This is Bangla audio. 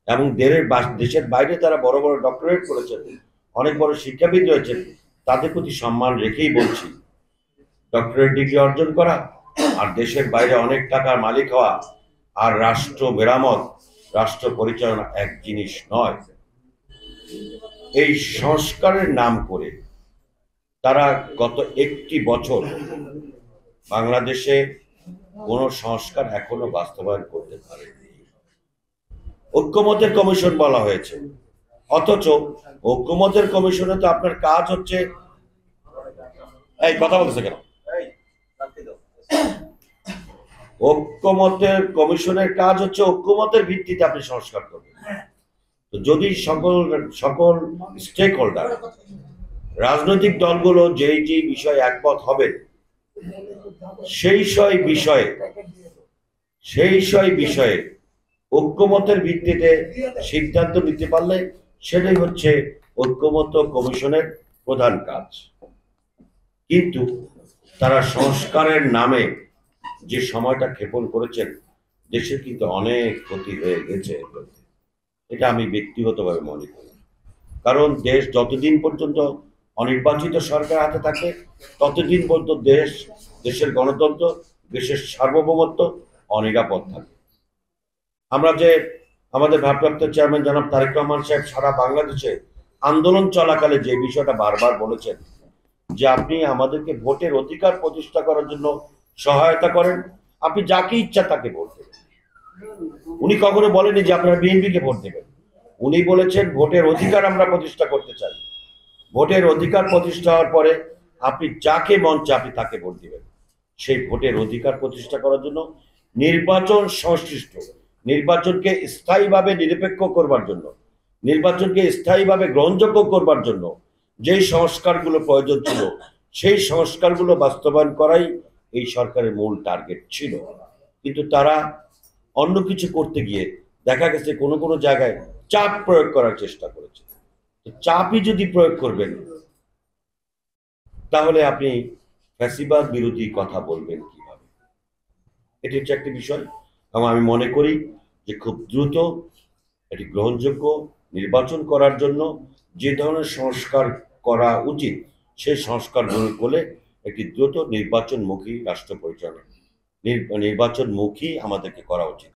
এবং দেশের বাইরে তারা বড় বড় ডক্টরেট করেছেন, অনেক বড় শিক্ষাবিদ রয়েছেন, তাদের প্রতি সম্মান রেখেই বলছি, ডক্টরেট ডিগ্রি অর্জন করা আর দেশের বাইরে অনেক টাকার মালিক হওয়া আর রাষ্ট্র মেরামত, রাষ্ট্র পরিচালনা এক জিনিস নয়। এই সংস্কারের নাম করে তারা গত একটি বছর বাংলাদেশে কোন সংস্কার এখনো বাস্তবায়ন করতে পারেনি। ঐক্যমত্যের কমিশন বলা হয়েছে, অথচ ঐক্যমত্যের কমিশনে তো আপনার কাজ হচ্ছে, এই কথা বলতেছে কেন, ঐক্যমত্যের কমিশনের কাজ হচ্ছে ঐক্যমতের ভিত্তিতে আপনি সংস্কার করবেন। তো যদি সকল সকল স্টেক হোল্ডার, রাজনৈতিক দলগুলো যেই যেই বিষয়ে একমত হবে, সেই বিষয়ে ঐক্যমতের ভিত্তিতে সিদ্ধান্ত নিতে পারলে সেটাই হচ্ছে ঐক্যমত্য কমিশনের প্রধান কাজ। কিন্তু তারা সংস্কারের নামে যে সময়টা ক্ষেপণ করেছেন, দেশের কিন্তু অনেক ক্ষতি হয়ে গেছে। এটা আমি ব্যক্তিগতভাবে মনে করি, কারণ দেশ যতদিন পর্যন্ত অনির্বাচিত সরকার হাতে থাকে ততদিন পর্যন্ত দেশের গণতন্ত্র, দেশের সার্বভৌমত্ব অনিরাপদ থাকে। আমরা যে আমাদের ভারপ্রাপ্ত চেয়ারম্যান জনাব তারেক রহমান সাহেব সারা বাংলাদেশে আন্দোলন চলাকালে যে বিষয়টা বারবার বলেছেন, যে আপনি আমাদেরকে ভোটের অধিকার প্রতিষ্ঠা করার জন্য সহায়তা করেন, আপনি যাকে ইচ্ছা তাকে ভোট দেবেন। উনি কখনো বলেনি যে আপনারা বিএনপিকে ভোট দেবেন, উনি বলেছেন ভোটের অধিকার আমরা প্রতিষ্ঠা করতে চাই। ভোটের অধিকার প্রতিষ্ঠা হওয়ার পরে আপনি যাকে মন চায় আপনি তাকে ভোট দিবেন। সেই ভোটের অধিকার প্রতিষ্ঠা করার জন্য নির্বাচন সংশ্লিষ্ট, নির্বাচনকে স্থায়ীভাবে নিরপেক্ষ করবার জন্য, নির্বাচনকে স্থায়ীভাবে গ্রহণযোগ্য করবার জন্য যেই সংস্কারগুলো প্রয়োজন ছিল, সেই সংস্কারগুলো বাস্তবায়ন করাই এই সরকারের মূল টার্গেট ছিল। কিন্তু তারা অন্য কিছু করতে গিয়ে দেখা গেছে কোনো কোনো জায়গায় চাপ প্রয়োগ করার চেষ্টা করেছে। চাপই যদি প্রয়োগ করবেন, তাহলে আপনি ফ্যাসিবাদ বিরোধী কথা বলবেন কিভাবে? এটি হচ্ছে একটি বিষয়। এবং আমি মনে করি যে খুব দ্রুত এটি গ্রহণযোগ্য নির্বাচন করার জন্য যে ধরনের সংস্কার করা উচিত, সেই সংস্কারগুলো করলে একটি দ্রুত নির্বাচনমুখী রাষ্ট্র পরিচালনা, নির্বাচনমুখী আমাদেরকে করা উচিত।